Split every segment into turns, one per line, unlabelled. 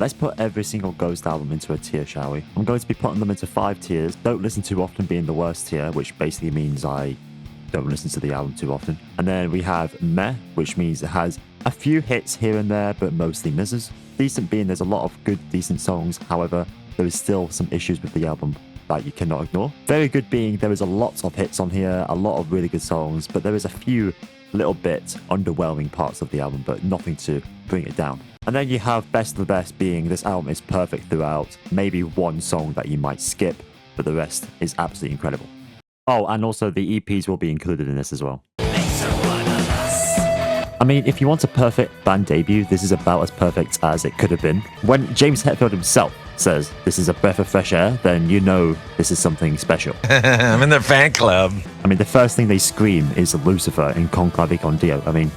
Let's put every single Ghost album into a tier, shall we? I'm going to be putting them into 5 tiers. Don't listen too often being the worst tier, which basically means I don't listen to the album too often. And then we have meh, which means it has a few hits here and there, but mostly misses. Decent being there's a lot of good, decent songs. However, there is still some issues with the album that you cannot ignore. Very good being there is a lot of hits on here, a lot of really good songs, but there is a few little bit underwhelming parts of the album, but nothing to bring it down. And then you have best of the best being this album is perfect throughout, maybe one song that you might skip, but the rest is absolutely incredible. Oh, and also the EPs will be included in this as well. I mean, if you want a perfect band debut, this is about as perfect as it could have been. When James Hetfield himself says this is a breath of fresh air, then you know this is something special.
I'm in their fan club.
I mean, the first thing they scream is Lucifer in Conclave con Dio. I mean,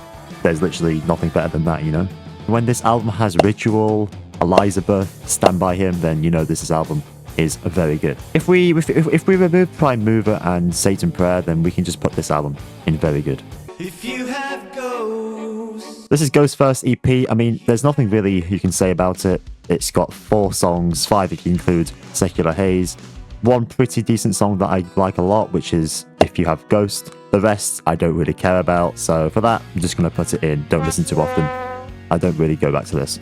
there's literally nothing better than that, you know? When this album has Ritual, Elizabeth, Stand By Him, then you know this album is very good. If we remove Prime Mover and Satan Prayer, then we can just put this album in very good.
If you have ghosts.
This is Ghost's first EP. I mean, there's nothing really you can say about it. It's got 4 songs, 5 if you include Secular Haze. One pretty decent song that I like a lot, which is If You Have Ghost. The rest I don't really care about, so for that, I'm just going to put it in. Don't listen too often. I don't really go back to this.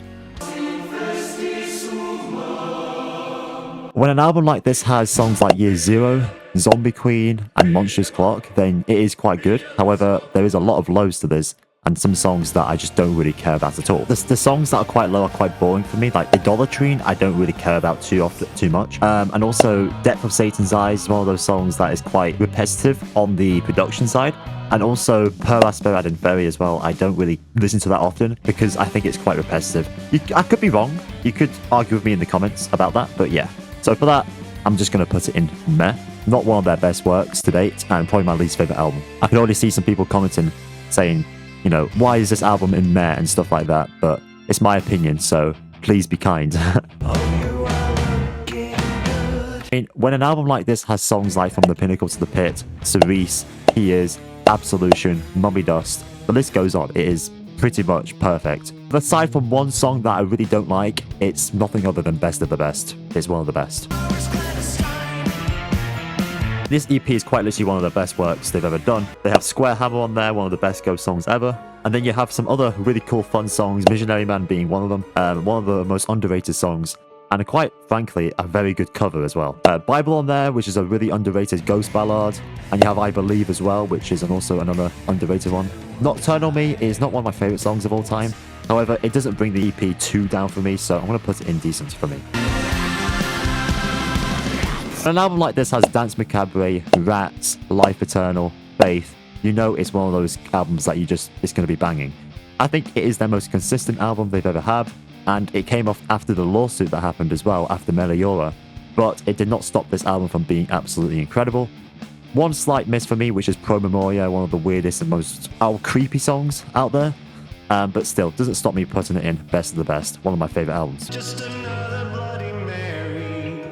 When an album like this has songs like Year Zero, Zombie Queen, and Monstrous Clock, then it is quite good. However, there is a lot of lows to this, and some songs that I just don't really care about at all. The songs that are quite low are quite boring for me, like Idolatrine, I don't really care about too much. And also, Depth of Satan's Eyes is one of those songs that is quite repetitive on the production side. And also, Per Aspera ad Inferi as well, I don't really listen to that often because I think it's quite repetitive. I could be wrong, you could argue with me in the comments about that, but yeah. So for that, I'm just going to put it in meh. Not one of their best works to date, and probably my least favourite album. I can already see some people commenting, saying, you know, why is this album in meh and stuff like that, but it's my opinion, so please be kind. I mean, when an album like this has songs like From the Pinnacle to the Pit, Cerise, He Is, Absolution, Mummy Dust, the list goes on, it is pretty much perfect. Aside from one song that I really don't like, it's nothing other than best of the best. It's one of the best. This EP is quite literally one of the best works they've ever done. They have Square Hammer on there, one of the best Ghost songs ever. And then you have some other really cool fun songs, Missionary Man being one of them, one of the most underrated songs. And quite frankly, a very good cover as well. Bible on there, which is a really underrated Ghost ballad. And you have I Believe as well, which is also another underrated one. Nocturnal Me is not one of my favourite songs of all time. However, it doesn't bring the EP too down for me, so I'm going to put it in decent for me. An album like this has Dance Macabre, Rats, Life Eternal, Faith. You know it's one of those albums that it's going to be banging. I think it is their most consistent album they've ever had, and it came off after the lawsuit that happened as well, after Meliora, but it did not stop this album from being absolutely incredible. One slight miss for me, which is Pro Memoria, one of the weirdest and most creepy songs out there, but still, doesn't stop me putting it in best of the best, one of my favourite albums.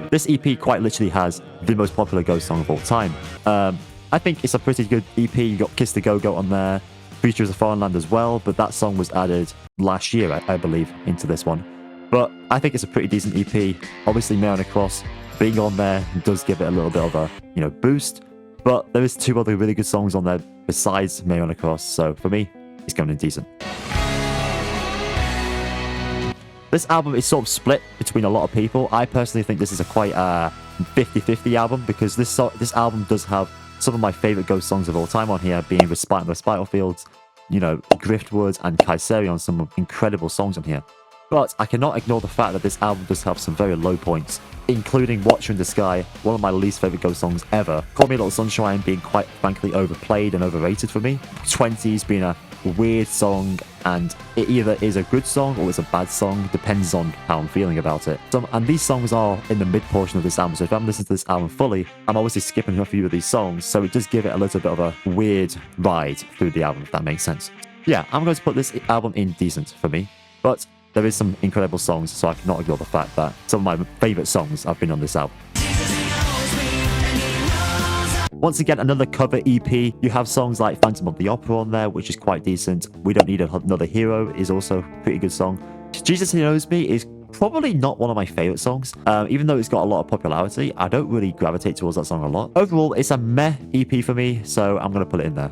This EP quite literally has the most popular Ghost song of all time. I think it's a pretty good EP. You got Kiss the Go-Go on there, Creature of the Foreign Land as well, but that song was added last year, I believe, into this one. But I think it's a pretty decent EP. Obviously, Mare on a Cross being on there does give it a little bit of a, boost. But there is 2 other really good songs on there besides Mare on a Cross, so for me, it's going in decent. This album is sort of split between a lot of people. I personally think this is a quite 50-50 album because this album does have some of my favourite Ghost songs of all time on here, being Respite on the Spital Fields, Griftwood and Kaiserion, some incredible songs on here. But I cannot ignore the fact that this album does have some very low points, including Watcher in the Sky, one of my least favourite Ghost songs ever. Call Me a Little Sunshine being quite frankly overplayed and overrated for me. 20s being a weird song, and it either is a good song or it's a bad song, depends on how I'm feeling about it. And these songs are in the mid portion of this album, so if I'm listening to this album fully, I'm obviously skipping a few of these songs, so it does give it a little bit of a weird ride through the album, if that makes sense. Yeah, I'm going to put this album in decent for me, but there is some incredible songs, so I cannot ignore the fact that some of my favourite songs have been on this album. Once again, another cover EP. You have songs like Phantom of the Opera on there, which is quite decent. We Don't Need Another Hero is also a pretty good song. Jesus He Knows Me is Probably not one of my favorite songs. Even though it's got a lot of popularity, I don't really gravitate towards that song a lot. Overall, it's a meh EP for me, so I'm going to put it in there.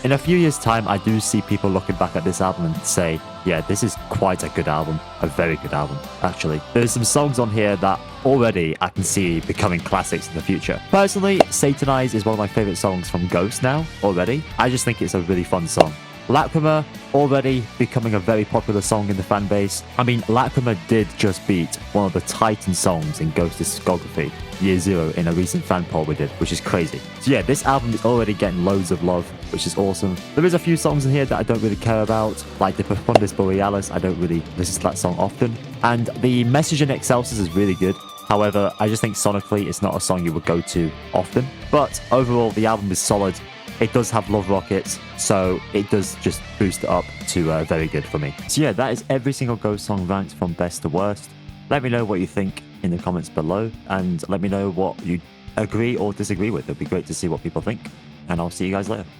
In a few years' time, I do see people looking back at this album and say, yeah, this is quite a good album. A very good album, actually. There's some songs on here that already I can see becoming classics in the future. Personally, Satanize is one of my favorite songs from Ghost now, already. I just think it's a really fun song. Lacrima, already becoming a very popular song in the fan base. I mean, Lacrima did just beat one of the Titan songs in Ghost discography, Year Zero, in a recent fan poll we did, which is crazy. So yeah, this album is already getting loads of love, which is awesome. There is a few songs in here that I don't really care about, like the Profundus Borealis. I don't really listen to that song often. And the Message in Excelsis is really good. However, I just think sonically it's not a song you would go to often. But overall, the album is solid. It does have Love Rockets, so it does just boost it up to very good for me. So yeah, that is every single Ghost song ranked from best to worst. Let me know what you think in the comments below, and let me know what you agree or disagree with. It'd be great to see what people think, and I'll see you guys later.